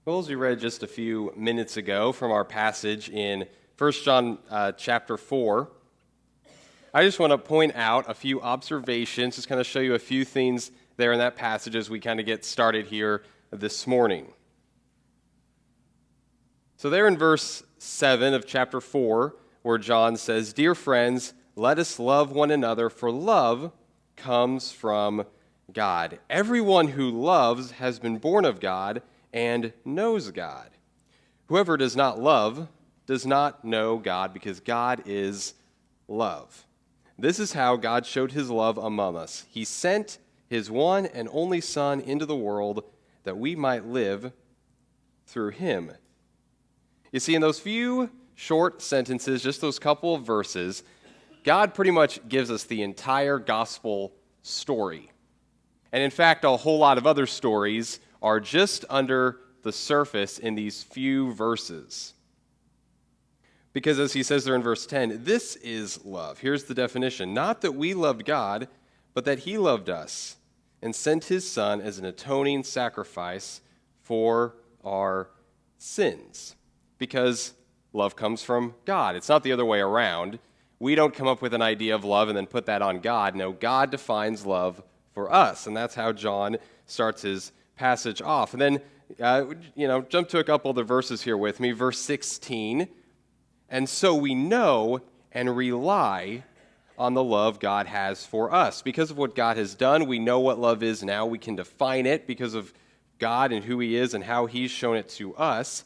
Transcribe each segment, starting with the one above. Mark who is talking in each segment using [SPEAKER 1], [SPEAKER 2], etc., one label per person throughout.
[SPEAKER 1] Well, as we read just a few minutes ago from our passage in 1 John chapter 4, I just want to point out a few observations, just kind of show you a few things there in that passage as we kind of get started here this morning. So there in verse 7 of chapter 4, where John says, "Dear friends, let us love one another, for love comes from God. Everyone who loves has been born of God and knows God. Whoever does not love does not know God, because God is love. This is how God showed his love among us. He sent his one and only Son into the world that we might live through him." You see, in those few short sentences, just those couple of verses, God pretty much gives us the entire gospel story. And in fact, a whole lot of other stories are just under the surface in these few verses. Because as he says there in verse 10, this is love. Here's the definition. Not that we loved God, but that he loved us and sent his Son as an atoning sacrifice for our sins. Because love comes from God. It's not the other way around. We don't come up with an idea of love and then put that on God. No, God defines love for us. And that's how John starts his passage off. And then, jump to a couple of the verses here with me. Verse 16, "And so we know and rely on the love God has for us." Because of what God has done, we know what love is now. We can define it because of God and who he is and how he's shown it to us.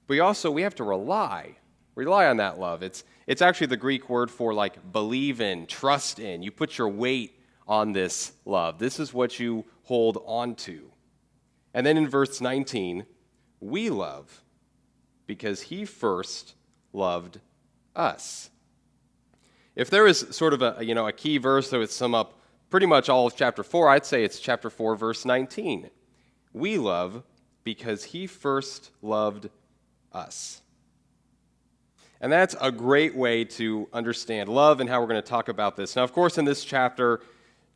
[SPEAKER 1] But we have to rely on that love. It's actually the Greek word for like believe in, trust in. You put your weight on this love. This is what you hold on to. And then in verse 19, we love because he first loved us. If there is sort of a key verse that would sum up pretty much all of chapter 4, I'd say it's chapter 4, verse 19. We love because he first loved us. And that's a great way to understand love and how we're going to talk about this. Now, of course, in this chapter,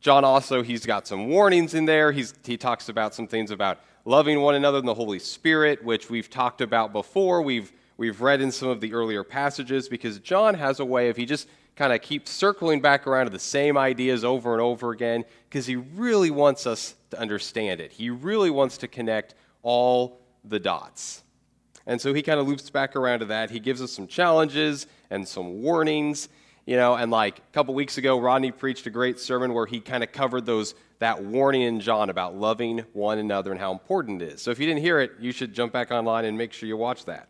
[SPEAKER 1] John also, he's got some warnings in there. He talks about some things about loving one another in the Holy Spirit, which we've talked about before. We've read in some of the earlier passages, because John has a way of, he just kind of keeps circling back around to the same ideas over and over again, because he really wants us to understand it. He really wants to connect all the dots. And so he kind of loops back around to that. He gives us some challenges and some warnings, and like a couple weeks ago, Rodney preached a great sermon where he kind of covered that warning in John about loving one another and how important it is. So if you didn't hear it, you should jump back online and make sure you watch that,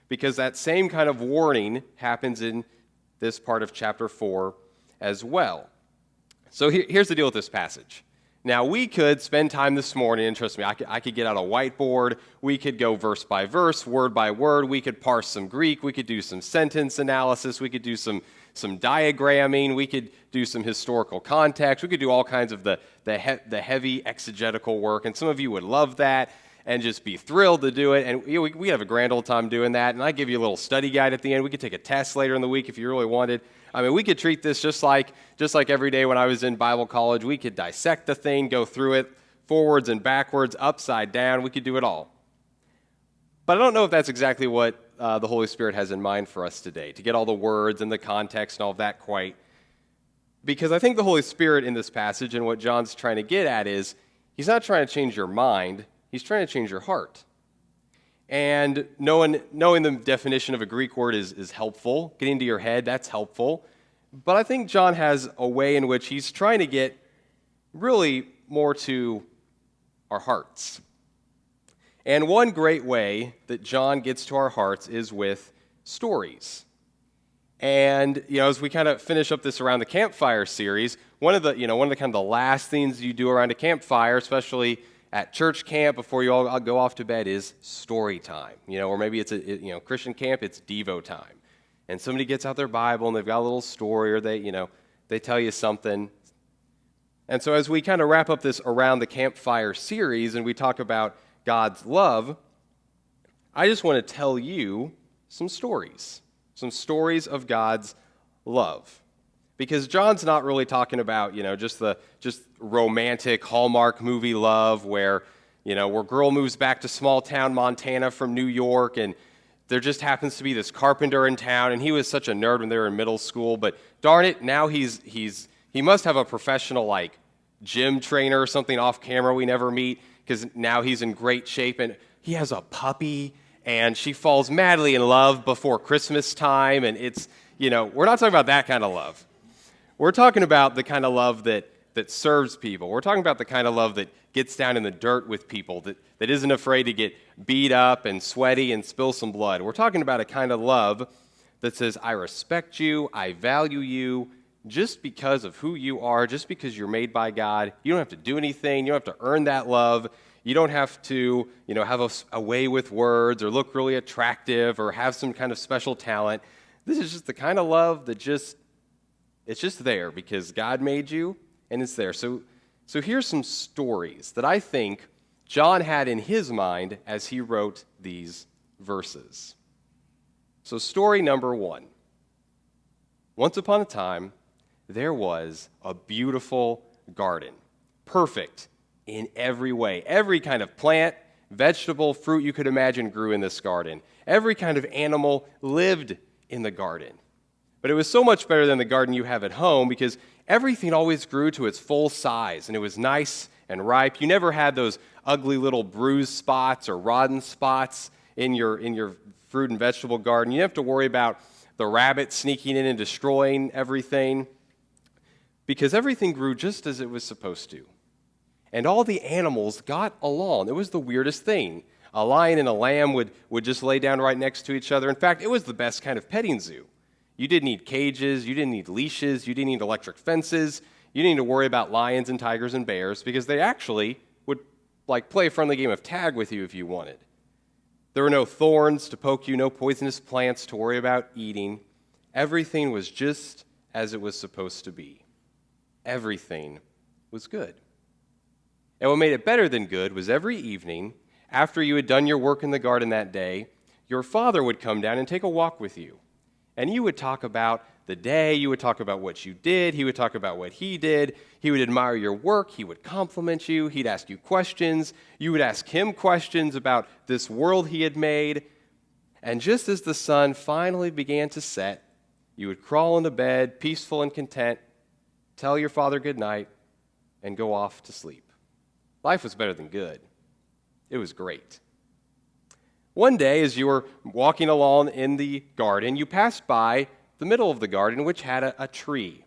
[SPEAKER 1] because that same kind of warning happens in this part of chapter 4 as well. So here's the deal with this passage. Now, we could spend time this morning, and trust me, I could get out a whiteboard. We could go verse by verse, word by word. We could parse some Greek. We could do some sentence analysis. We could do some diagramming. We could do some historical context. We could do all kinds of the heavy exegetical work, and some of you would love that and just be thrilled to do it. And we have a grand old time doing that, and I give you a little study guide at the end. We could take a test later in the week if you really wanted. I mean, we could treat this just like every day when I was in Bible college. We could dissect the thing, go through it, forwards and backwards, upside down. We could do it all. But I don't know if that's exactly what the Holy Spirit has in mind for us today, to get all the words and the context and all of that quite. Because I think the Holy Spirit in this passage and what John's trying to get at is, he's not trying to change your mind, he's trying to change your heart. And knowing the definition of a Greek word is helpful. Getting to your head, that's helpful. But I think John has a way in which he's trying to get really more to our hearts. And one great way that John gets to our hearts is with stories. And as we kind of finish up this Around the Campfire series, one of the kind of the last things you do around a campfire, especially at church camp before you all go off to bed, is story time. Or maybe it's Christian camp, it's Devo time. And somebody gets out their Bible and they've got a little story, or they tell you something. And so as we kind of wrap up this Around the Campfire series and we talk about God's love, I just want to tell you some stories of God's love. Because John's not really talking about, just romantic Hallmark movie love where, where girl moves back to small town Montana from New York, and there just happens to be this carpenter in town, and he was such a nerd when they were in middle school, but darn it, now he must have a professional, like, gym trainer or something off camera we never meet, because now he's in great shape, and he has a puppy, and she falls madly in love before Christmas time, and it's, we're not talking about that kind of love. We're talking about the kind of love that serves people. We're talking about the kind of love that gets down in the dirt with people, that isn't afraid to get beat up and sweaty and spill some blood. We're talking about a kind of love that says, I respect you, I value you, just because of who you are, just because you're made by God. You don't have to do anything. You don't have to earn that love. You don't have to, have a way with words or look really attractive or have some kind of special talent. This is just the kind of love that it's just there because God made you, and it's there. So here's some stories that I think John had in his mind as he wrote these verses. So story number 1. Once upon a time, there was a beautiful garden, perfect in every way. Every kind of plant, vegetable, fruit you could imagine grew in this garden. Every kind of animal lived in the garden. But it was so much better than the garden you have at home because everything always grew to its full size, and it was nice and ripe. You never had those ugly little bruised spots or rotten spots in your fruit and vegetable garden. You didn't have to worry about the rabbit sneaking in and destroying everything because everything grew just as it was supposed to. And all the animals got along. It was the weirdest thing. A lion and a lamb would just lay down right next to each other. In fact, it was the best kind of petting zoo. You didn't need cages, you didn't need leashes, you didn't need electric fences, you didn't need to worry about lions and tigers and bears because they actually would play a friendly game of tag with you if you wanted. There were no thorns to poke you, no poisonous plants to worry about eating. Everything was just as it was supposed to be. Everything was good. And what made it better than good was every evening, after you had done your work in the garden that day, your father would come down and take a walk with you. And you would talk about the day, you would talk about what you did, he would talk about what he did, he would admire your work, he would compliment you, he'd ask you questions, you would ask him questions about this world he had made. And just as the sun finally began to set, you would crawl into bed, peaceful and content, tell your father good night, and go off to sleep. Life was better than good. It was great. One day, as you were walking along in the garden, you passed by the middle of the garden, which had a tree.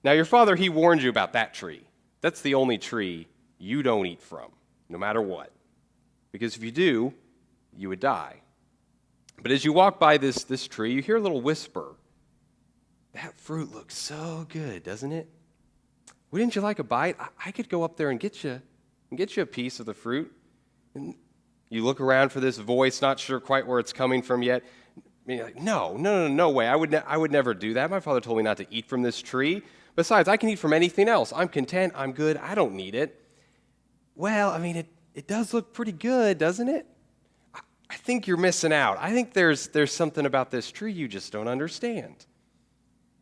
[SPEAKER 1] Now, your father, he warned you about that tree. That's the only tree you don't eat from, no matter what. Because if you do, you would die. But as you walk by this tree, you hear a little whisper. That fruit looks so good, doesn't it? Wouldn't you like a bite? I could go up there and get you a piece of the fruit. And you look around for this voice, not sure quite where it's coming from yet. And you're like, no way. I would never do that. My father told me not to eat from this tree. Besides, I can eat from anything else. I'm content. I'm good. I don't need it. Well, it does look pretty good, doesn't it? I think you're missing out. I think there's something about this tree you just don't understand.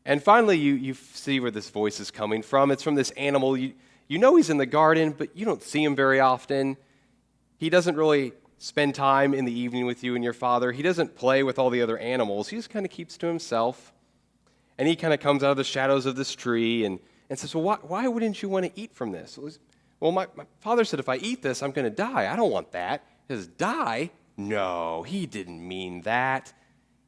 [SPEAKER 1] And finally, you see where this voice is coming from. It's from this animal. You know he's in the garden, but you don't see him very often. He doesn't really spend time in the evening with you and your father. He doesn't play with all the other animals. He just kind of keeps to himself. And he kind of comes out of the shadows of this tree and says, well, why wouldn't you want to eat from this? Well, my father said, if I eat this, I'm going to die. I don't want that. He says, die? No, he didn't mean that.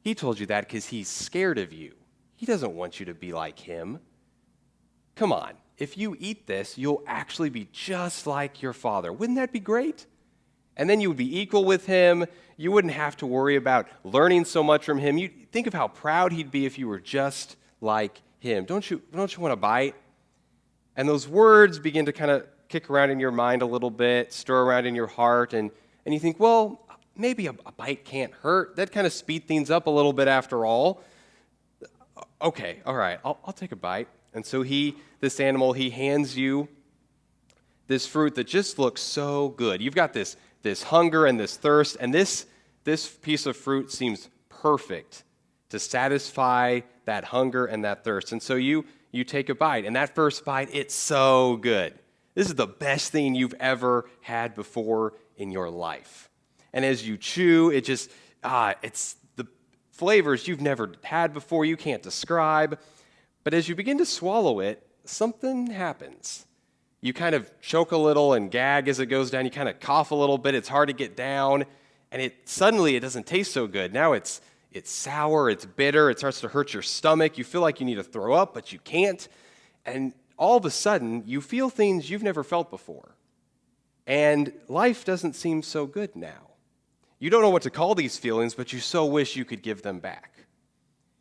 [SPEAKER 1] He told you that because he's scared of you. He doesn't want you to be like him. Come on. If you eat this, you'll actually be just like your father. Wouldn't that be great? And then you would be equal with him. You wouldn't have to worry about learning so much from him. You think of how proud he'd be if you were just like him. Don't you want to bite? And those words begin to kind of kick around in your mind a little bit, stir around in your heart, and you think, well, maybe a bite can't hurt. That kind of speed things up a little bit after all. Okay, all right, I'll take a bite. And so this animal, he hands you this fruit that just looks so good. You've got this hunger and this thirst, and this piece of fruit seems perfect to satisfy that hunger and that thirst. And so you take a bite, and that first bite, it's so good. This is the best thing you've ever had before in your life. And as you chew, it's the flavors you've never had before, you can't describe. But as you begin to swallow it, something happens. You kind of choke a little and gag as it goes down. You kind of cough a little bit. It's hard to get down. And suddenly it doesn't taste so good. Now it's sour, it's bitter, it starts to hurt your stomach. You feel like you need to throw up, but you can't. And all of a sudden, you feel things you've never felt before. And life doesn't seem so good now. You don't know what to call these feelings, but you so wish you could give them back.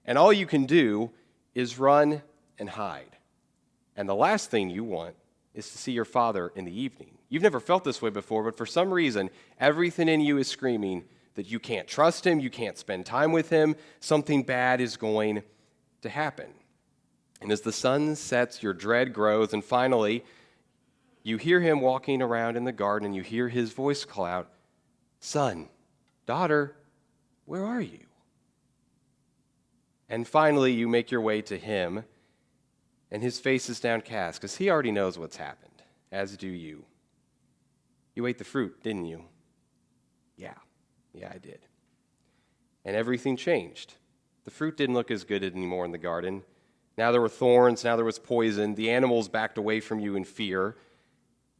[SPEAKER 1] And all you can do is run and hide. And the last thing you want is to see your father in the evening. You've never felt this way before, but for some reason, everything in you is screaming that you can't trust him, you can't spend time with him, something bad is going to happen. And as the sun sets, your dread grows, and finally, you hear him walking around in the garden, and you hear his voice call out, "Son, daughter, where are you?" And finally, you make your way to him, and his face is downcast, because he already knows what's happened, as do you. You ate the fruit, didn't you? Yeah, I did. And everything changed. The fruit didn't look as good anymore in the garden. Now there were thorns, now there was poison. The animals backed away from you in fear.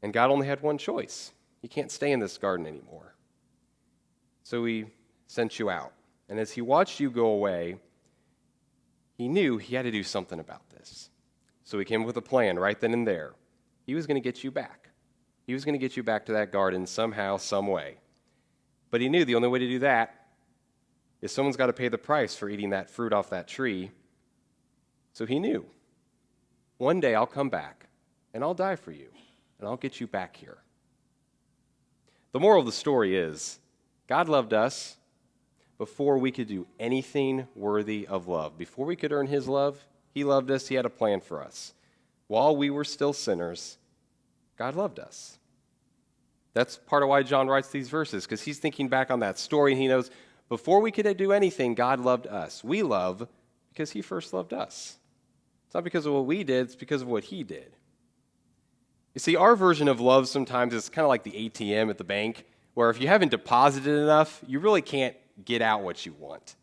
[SPEAKER 1] And God only had one choice. You can't stay in this garden anymore. So he sent you out. And as he watched you go away, he knew he had to do something about this. So he came up with a plan right then and there. He was going to get you back. He was going to get you back to that garden somehow, some way. But he knew the only way to do that is someone's got to pay the price for eating that fruit off that tree. So he knew, one day I'll come back, and I'll die for you, and I'll get you back here. The moral of the story is, God loved us before we could do anything worthy of love. Before we could earn his love, he loved us, he had a plan for us. While we were still sinners, God loved us. That's part of why John writes these verses, because he's thinking back on that story, and he knows before we could do anything, God loved us. We love because he first loved us. It's not because of what we did, it's because of what he did. You see, our version of love sometimes is kind of like the ATM at the bank, where if you haven't deposited enough, you really can't get out what you want.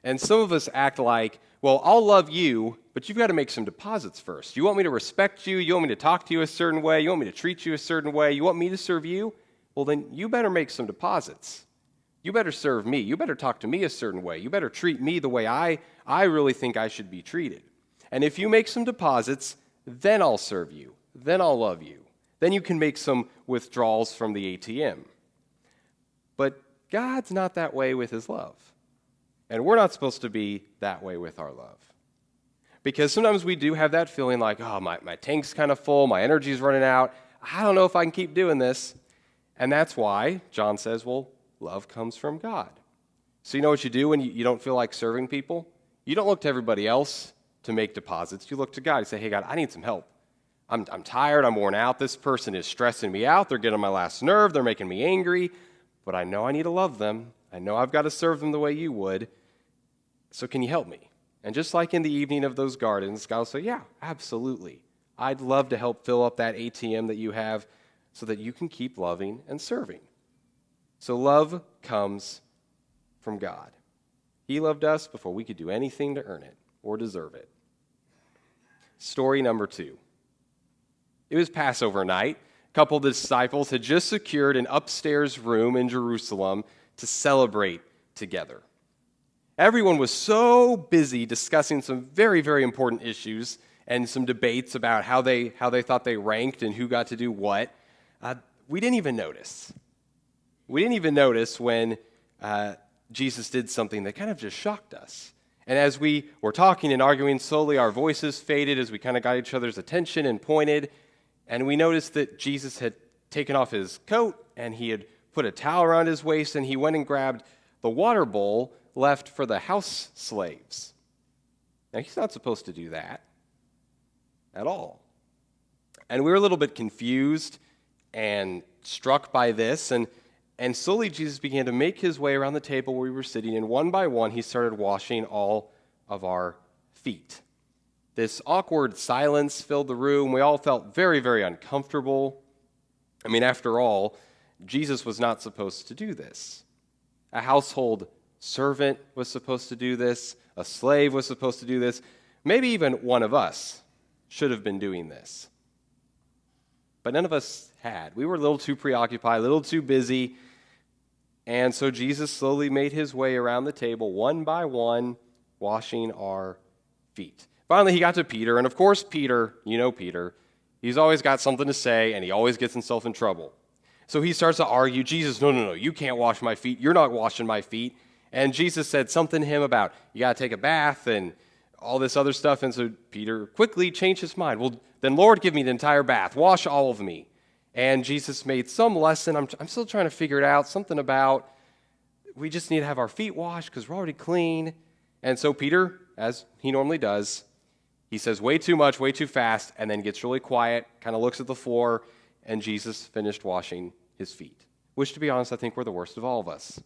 [SPEAKER 1] And some of us act like, well, I'll love you, but you've got to make some deposits first. You want me to respect you? You want me to talk to you a certain way? You want me to treat you a certain way? You want me to serve you? Well, then you better make some deposits. You better serve me. You better talk to me a certain way. You better treat me the way I really think I should be treated. And if you make some deposits, then I'll serve you. Then I'll love you. Then you can make some withdrawals from the ATM. But God's not that way with his love. And we're not supposed to be that way with our love. Because sometimes we do have that feeling like, oh, my tank's kind of full, my energy's running out, I don't know if I can keep doing this. And that's why John says, well, love comes from God. So you know what you do when you don't feel like serving people? You don't look to everybody else to make deposits. You look to God. You say, hey, God, I need some help. I'm tired. I'm worn out. This person is stressing me out. They're getting on my last nerve. They're making me angry. But I know I need to love them. I know I've got to serve them the way you would. So can you help me? And just like in the evening of those gardens, God will say, yeah, absolutely. I'd love to help fill up that ATM that you have so that you can keep loving and serving. So love comes from God. He loved us before we could do anything to earn it or deserve it. Story number 2. It was Passover night. A couple of the disciples had just secured an upstairs room in Jerusalem to celebrate together. Everyone was so busy discussing some very, very important issues and some debates about how they thought they ranked and who got to do what. We didn't even notice. We didn't even notice when Jesus did something that kind of just shocked us. And as we were talking and arguing slowly, our voices faded as we kind of got each other's attention and pointed. And we noticed that Jesus had taken off his coat and he had put a towel around his waist and he went and grabbed the water bowl left for the house slaves. Now, he's not supposed to do that at all. And we were a little bit confused and struck by this. And slowly Jesus began to make his way around the table where we were sitting, and one by one he started washing all of our feet. This awkward silence filled the room. We all felt very, very uncomfortable. I mean, after all, Jesus was not supposed to do this. A household servant was supposed to do this. A slave was supposed to do this. Maybe even one of us should have been doing this. But none of us had. We were a little too preoccupied, a little too busy. And so Jesus slowly made his way around the table, one by one, washing our feet. Finally, he got to Peter, and of course, Peter, you know Peter, he's always got something to say, and he always gets himself in trouble. So he starts to argue, Jesus, no, you can't wash my feet. You're not washing my feet. And Jesus said something to him about, you got to take a bath and all this other stuff. And so Peter quickly changed his mind. Well, then Lord, give me the entire bath. Wash all of me. And Jesus made some lesson. I'm still trying to figure it out. Something about we just need to have our feet washed because we're already clean. And so Peter, as he normally does, he says way too much, way too fast, and then gets really quiet, kind of looks at the floor, and Jesus finished washing his feet, which, to be honest, I think we're the worst of all of us.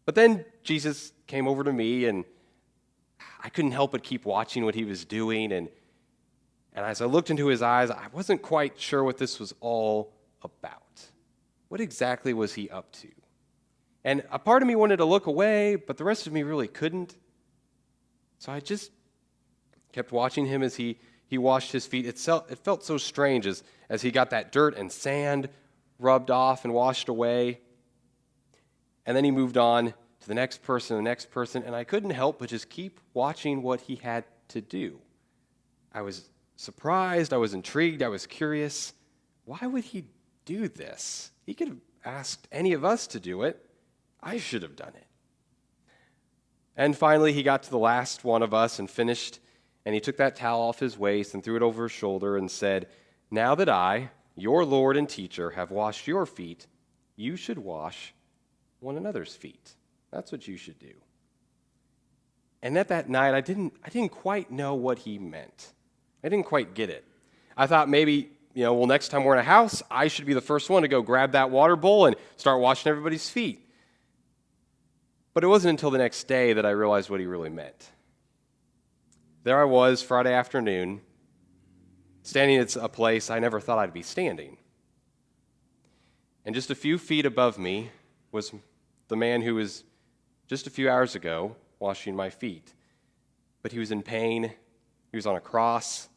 [SPEAKER 1] But then Jesus came over to me, and I couldn't help but keep watching what he was doing, and as I looked into his eyes, I wasn't quite sure what this was all about. What exactly was he up to? And a part of me wanted to look away, but the rest of me really couldn't. So I just kept watching him as he washed his feet. It felt so strange as he got that dirt and sand rubbed off and washed away. And then he moved on to the next person, and I couldn't help but just keep watching what he had to do. I was surprised, I was intrigued, I was curious. Why would he do this? He could have asked any of us to do it. I should have done it. And finally, he got to the last one of us and finished, and he took that towel off his waist and threw it over his shoulder and said, now that I, your Lord and teacher, have washed your feet, you should wash one another's feet. That's what you should do. And at that night, I didn't quite know what he meant. I didn't quite get it. I thought maybe, next time we're in a house, I should be the first one to go grab that water bowl and start washing everybody's feet. But it wasn't until the next day that I realized what he really meant. There I was, Friday afternoon, standing at a place I never thought I'd be standing. And just a few feet above me was the man who was just a few hours ago washing my feet. But he was in pain. He was on a cross.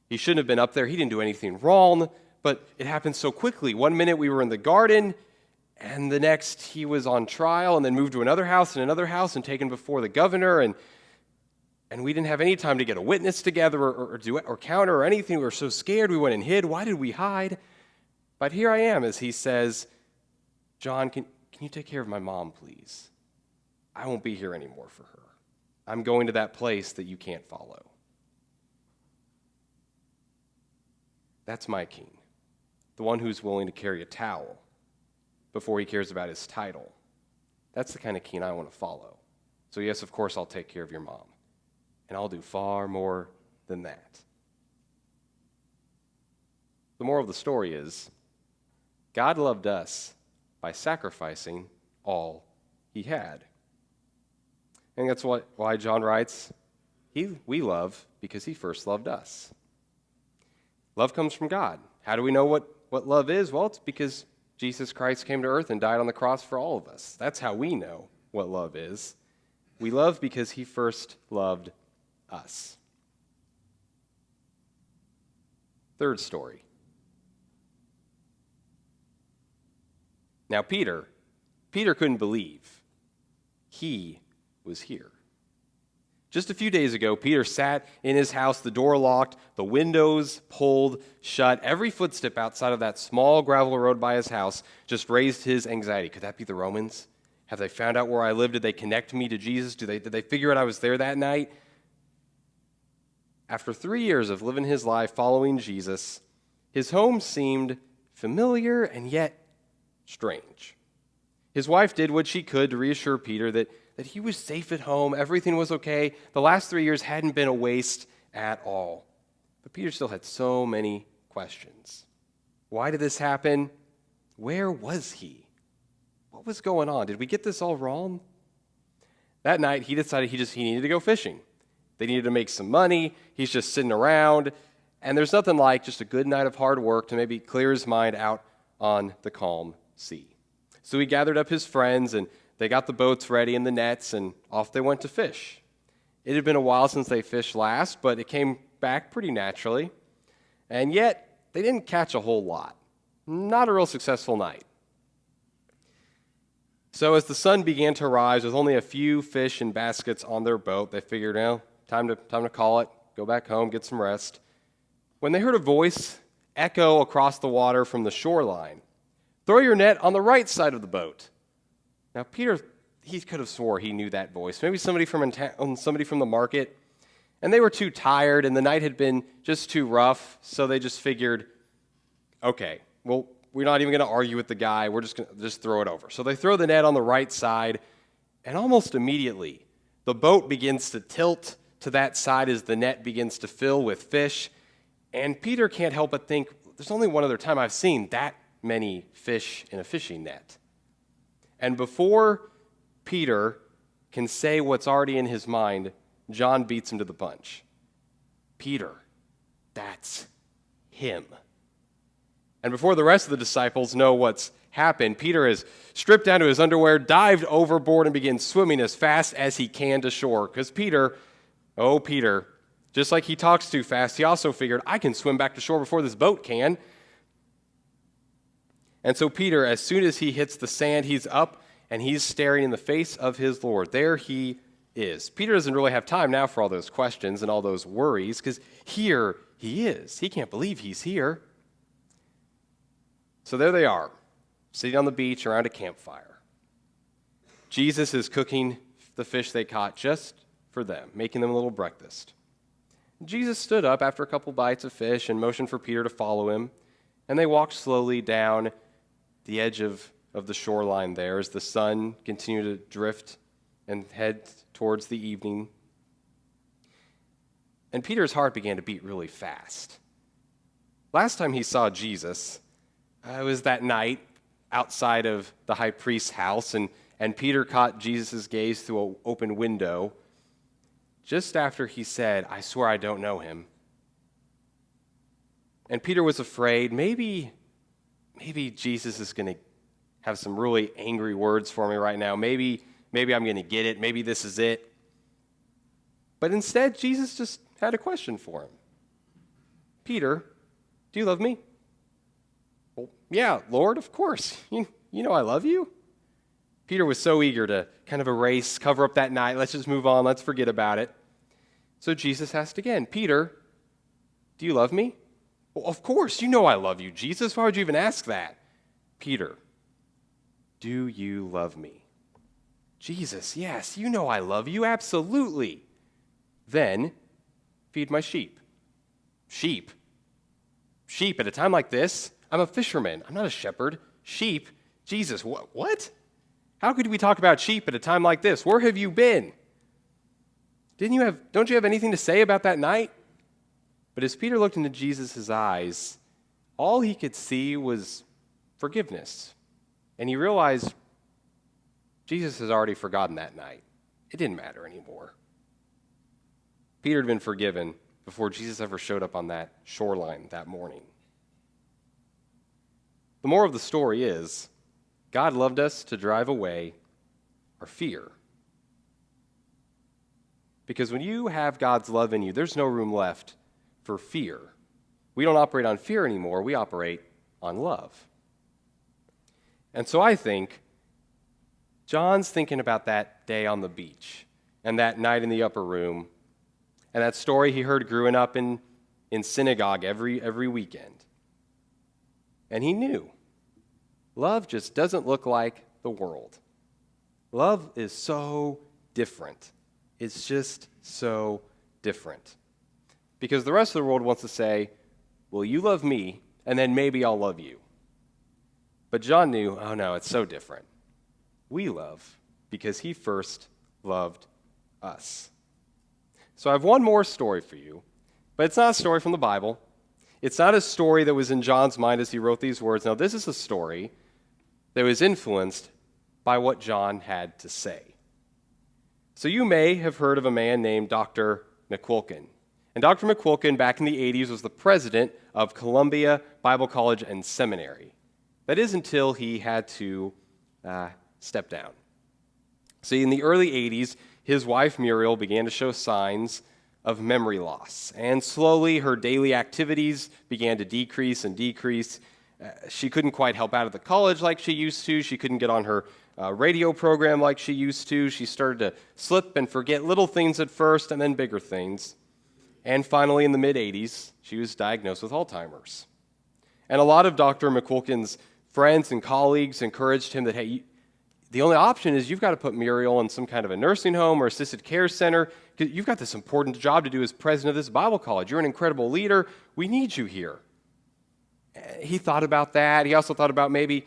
[SPEAKER 1] He shouldn't have been up there. He didn't do anything wrong, but it happened so quickly. One minute we were in the garden, and the next he was on trial and then moved to another house and taken before the governor, and we didn't have any time to get a witness together or counter or anything. We were so scared we went and hid. Why did we hide? But here I am as he says, John, can you take care of my mom, please? I won't be here anymore for her. I'm going to that place that you can't follow. That's my king, the one who's willing to carry a towel before he cares about his title. That's the kind of king I want to follow. So yes, of course, I'll take care of your mom. And I'll do far more than that. The moral of the story is, God loved us by sacrificing all he had. And that's why John writes, we love because he first loved us. Love comes from God. How do we know what love is? Well, it's because Jesus Christ came to earth and died on the cross for all of us. That's how we know what love is. We love because he first loved us. Third story. Now Peter couldn't believe he was here. Just a few days ago, Peter sat in his house, the door locked, the windows pulled shut. Every footstep outside of that small gravel road by his house just raised his anxiety. Could that be the Romans? Have they found out where I live? Did they connect me to Jesus? Did they figure out I was there that night? After 3 years of living his life following Jesus, his home seemed familiar and yet strange. His wife did what she could to reassure Peter that he was safe at home, everything was okay. The last 3 years hadn't been a waste at all. But Peter still had so many questions. Why did this happen? Where was he? What was going on? Did we get this all wrong? That night, he decided he needed to go fishing. They needed to make some money. He's just sitting around. And there's nothing like just a good night of hard work to maybe clear his mind out on the calm sea. So he gathered up his friends, and they got the boats ready and the nets, and off they went to fish. It had been a while since they fished last, but it came back pretty naturally. And yet, they didn't catch a whole lot. Not a real successful night. So as the sun began to rise with only a few fish and baskets on their boat, they figured, time to call it, go back home, get some rest. When they heard a voice echo across the water from the shoreline, "Throw your net on the right side of the boat." Now Peter, he could have swore he knew that voice. Maybe somebody from the market. And they were too tired, and the night had been just too rough, so they just figured, okay, well, we're not even going to argue with the guy. We're just going to just throw it over. So they throw the net on the right side, and almost immediately, the boat begins to tilt to that side as the net begins to fill with fish. And Peter can't help but think, there's only one other time I've seen that many fish in a fishing net. And before Peter can say what's already in his mind, John beats him to the punch. "Peter, that's him." And before the rest of the disciples know what's happened, Peter has stripped down to his underwear, dived overboard, and begins swimming as fast as he can to shore. Because Peter, just like he talks too fast, he also figured, I can swim back to shore before this boat can. And so Peter, as soon as he hits the sand, he's up and he's staring in the face of his Lord. There he is. Peter doesn't really have time now for all those questions and all those worries, because here he is. He can't believe he's here. So there they are, sitting on the beach around a campfire. Jesus is cooking the fish they caught just for them, making them a little breakfast. Jesus stood up after a couple bites of fish and motioned for Peter to follow him, and they walked slowly down the edge of the shoreline there as the sun continued to drift and head towards the evening. And Peter's heart began to beat really fast. Last time he saw Jesus, it was that night outside of the high priest's house, and Peter caught Jesus' gaze through an open window just after he said, "I swear I don't know him." And Peter was afraid, maybe Jesus is going to have some really angry words for me right now. Maybe I'm going to get it. Maybe this is it. But instead, Jesus just had a question for him. "Peter, do you love me?" "Well, yeah, Lord, of course. You know I love you." Peter was so eager to kind of erase, cover up that night. Let's just move on. Let's forget about it. So Jesus asked again, "Peter, do you love me?" "Well, of course. You know I love you, Jesus. Why would you even ask that?" "Peter, do you love me?" "Jesus, yes, you know I love you, absolutely." "Then feed my sheep." "Sheep? Sheep at a time like this? I'm a fisherman. I'm not a shepherd. Sheep? Jesus, what? How could we talk about sheep at a time like this? Where have you been? Don't you have anything to say about that night?" But as Peter looked into Jesus' eyes, all he could see was forgiveness. And he realized Jesus has already forgotten that night. It didn't matter anymore. Peter had been forgiven before Jesus ever showed up on that shoreline that morning. The moral of the story is, God loved us to drive away our fear. Because when you have God's love in you, there's no room left for fear. We don't operate on fear anymore. We operate on love. And so I think John's thinking about that day on the beach and that night in the upper room and that story he heard growing up in synagogue every weekend. And he knew love just doesn't look like the world. Love is so different. It's just so different. Because the rest of the world wants to say, well, you love me, and then maybe I'll love you. But John knew, oh no, it's so different. We love because he first loved us. So I have one more story for you, but it's not a story from the Bible. It's not a story that was in John's mind as he wrote these words. Now, this is a story that was influenced by what John had to say. So you may have heard of a man named Dr. McQuilkin. And Dr. McQuilkin, back in the 80s, was the president of Columbia Bible College and Seminary. That is until he had to step down. See, in the early 80s, his wife Muriel began to show signs of memory loss. And slowly, her daily activities began to decrease and decrease. She couldn't quite help out at the college like she used to. She couldn't get on her radio program like she used to. She started to slip and forget little things at first and then bigger things. And finally, in the mid-80s, she was diagnosed with Alzheimer's. And a lot of Dr. McQuilkin's friends and colleagues encouraged him that, hey, the only option is you've got to put Muriel in some kind of a nursing home or assisted care center. You've got this important job to do as president of this Bible college. You're an incredible leader. We need you here. He thought about that. He also thought about maybe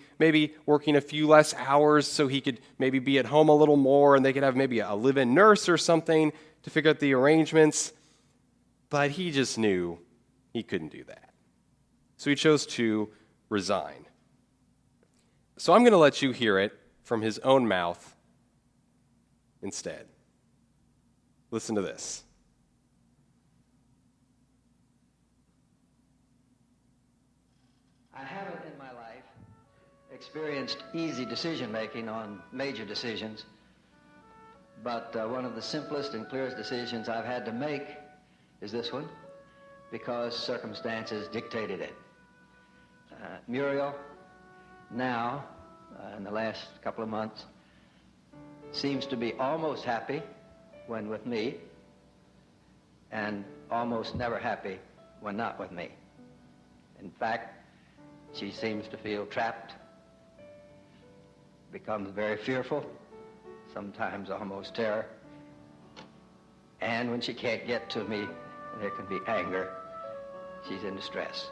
[SPEAKER 1] working a few less hours so he could maybe be at home a little more and they could have maybe a live-in nurse or something to figure out the arrangements. But he just knew he couldn't do that. So he chose to resign. So I'm going to let you hear it from his own mouth instead. Listen to this.
[SPEAKER 2] I haven't in my life experienced easy decision-making on major decisions, but one of the simplest and clearest decisions I've had to make is this one, because circumstances dictated it. Muriel, now, in the last couple of months, seems to be almost happy when with me, and almost never happy when not with me. In fact, she seems to feel trapped, becomes very fearful, sometimes almost terror, and when she can't get to me, there can be anger. She's in distress.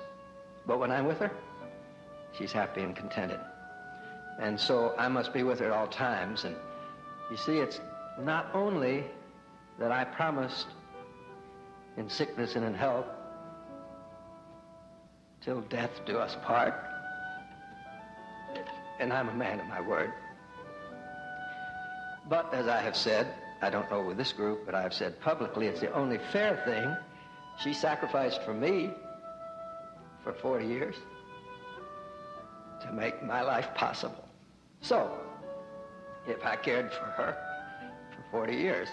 [SPEAKER 2] But when I'm with her, she's happy and contented. And so I must be with her at all times. And you see, it's not only that I promised in sickness and in health, till death do us part. And I'm a man of my word. But as I have said, I don't know with this group, but I've said publicly, it's the only fair thing. She sacrificed for me for 40 years to make my life possible. So, if I cared for her for 40 years,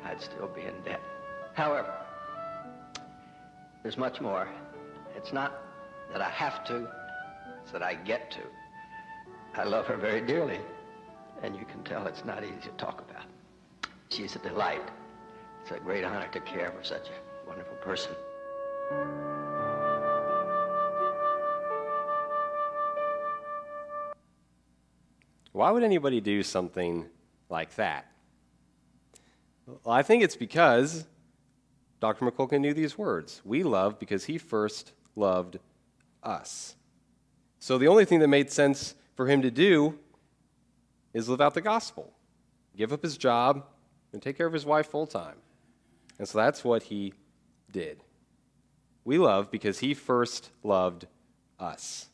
[SPEAKER 2] I'd still be in debt. However, there's much more. It's not that I have to, it's that I get to. I love her very dearly, and you can tell it's not easy to talk about. She's a delight. It's a great honor to care for such a wonderful person.
[SPEAKER 1] Why would anybody do something like that? Well, I think it's because Dr. McQuilkin knew these words. We love because he first loved us. So the only thing that made sense for him to do is live out the gospel, give up his job, and take care of his wife full time. And so that's what he did. We love because he first loved us.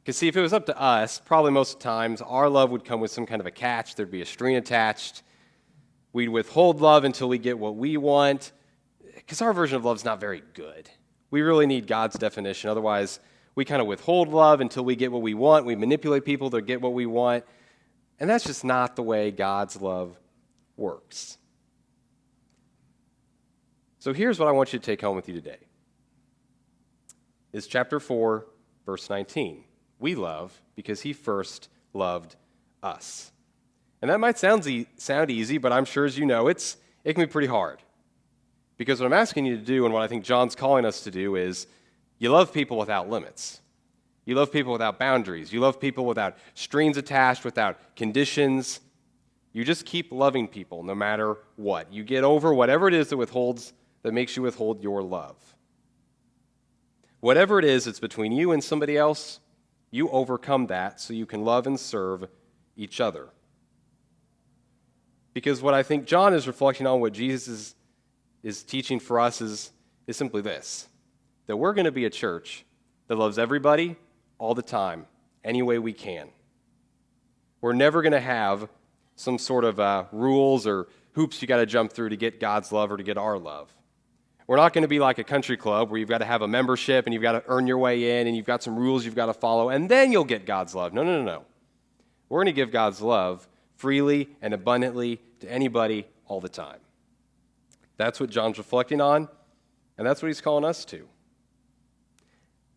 [SPEAKER 1] Because see, if it was up to us, probably most times our love would come with some kind of a catch. There'd be a string attached. We'd withhold love until we get what we want, because our version of love is not very good. We really need God's definition. Otherwise, we kind of withhold love until we get what we want. We manipulate people to get what we want. And that's just not the way God's love works. So here's what I want you to take home with you today. Is chapter 4, verse 19. We love because he first loved us. And that might sound easy, but I'm sure as you know, it can be pretty hard. Because what I'm asking you to do, and what I think John's calling us to do, is you love people without limits. You love people without boundaries. You love people without strings attached, without conditions. You just keep loving people no matter what. You get over whatever it is that makes you withhold your love. Whatever it is that's between you and somebody else, you overcome that so you can love and serve each other. Because what I think John is reflecting on, what Jesus is teaching for us is simply this, that we're going to be a church that loves everybody all the time, any way we can. We're never going to have some sort of rules or hoops you got to jump through to get God's love or to get our love. We're not going to be like a country club where you've got to have a membership and you've got to earn your way in and you've got some rules you've got to follow and then you'll get God's love. No, no, no, no. We're going to give God's love freely and abundantly to anybody all the time. That's what John's reflecting on, and that's what he's calling us to.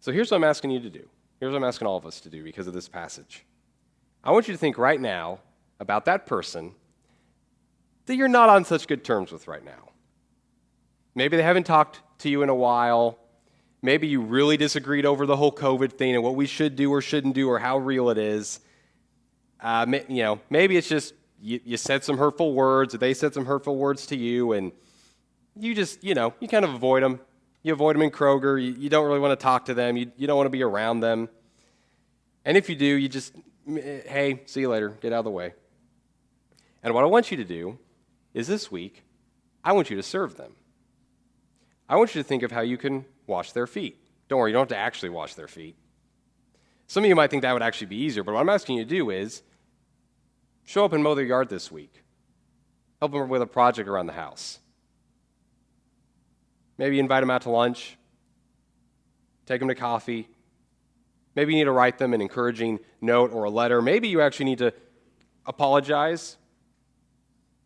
[SPEAKER 1] So here's what I'm asking you to do. Here's what I'm asking all of us to do because of this passage. I want you to think right now about that person that you're not on such good terms with right now. Maybe they haven't talked to you in a while. Maybe you really disagreed over the whole COVID thing and what we should do or shouldn't do or how real it is. Maybe it's just you said some hurtful words or they said some hurtful words to you and you just, you kind of avoid them. You avoid them in Kroger. You don't really want to talk to them. You don't want to be around them. And if you do, you just, hey, see you later. Get out of the way. And what I want you to do is this week, I want you to serve them. I want you to think of how you can wash their feet. Don't worry, you don't have to actually wash their feet. Some of you might think that would actually be easier, but what I'm asking you to do is show up and mow their yard this week. Help them with a project around the house. Maybe invite them out to lunch. Take them to coffee. Maybe you need to write them an encouraging note or a letter. Maybe you actually need to apologize.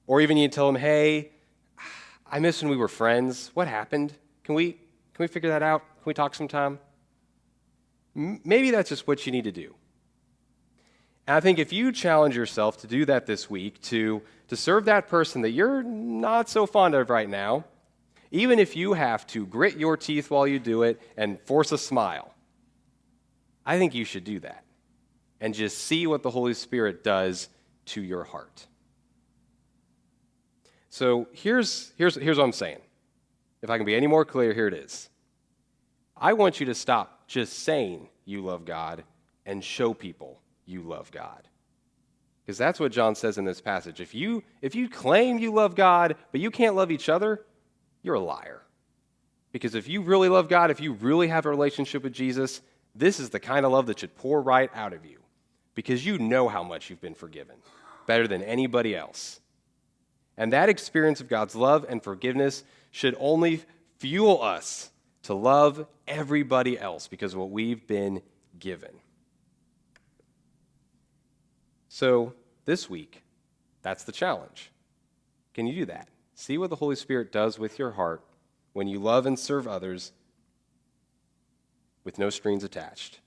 [SPEAKER 1] Or even you need to tell them, hey, I miss when we were friends. What happened? Can we figure that out? Can we talk sometime? Maybe that's just what you need to do. And I think if you challenge yourself to do that this week, to serve that person that you're not so fond of right now, even if you have to grit your teeth while you do it and force a smile, I think you should do that and just see what the Holy Spirit does to your heart. So here's what I'm saying. If I can be any more clear, here it is. I want you to stop just saying you love God and show people you love God. Because that's what John says in this passage. If you claim you love God, but you can't love each other, you're a liar. Because if you really love God, if you really have a relationship with Jesus, this is the kind of love that should pour right out of you. Because you know how much you've been forgiven, better than anybody else. And that experience of God's love and forgiveness should only fuel us to love everybody else because of what we've been given. So this week, that's the challenge. Can you do that? See what the Holy Spirit does with your heart when you love and serve others with no strings attached,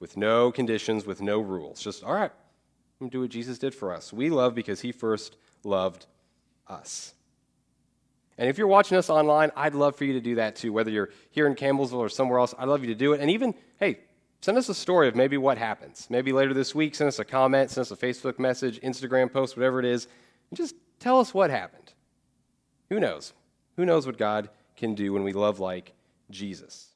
[SPEAKER 1] with no conditions, with no rules. Just, all right, I'm going to do what Jesus did for us. We love because he first loved us. And if you're watching us online, I'd love for you to do that too, whether you're here in Campbellsville or somewhere else. I'd love you to do it. And even, hey, send us a story of maybe what happens. Maybe later this week, send us a comment, send us a Facebook message, Instagram post, whatever it is, and just tell us what happened. Who knows? Who knows what God can do when we love like Jesus?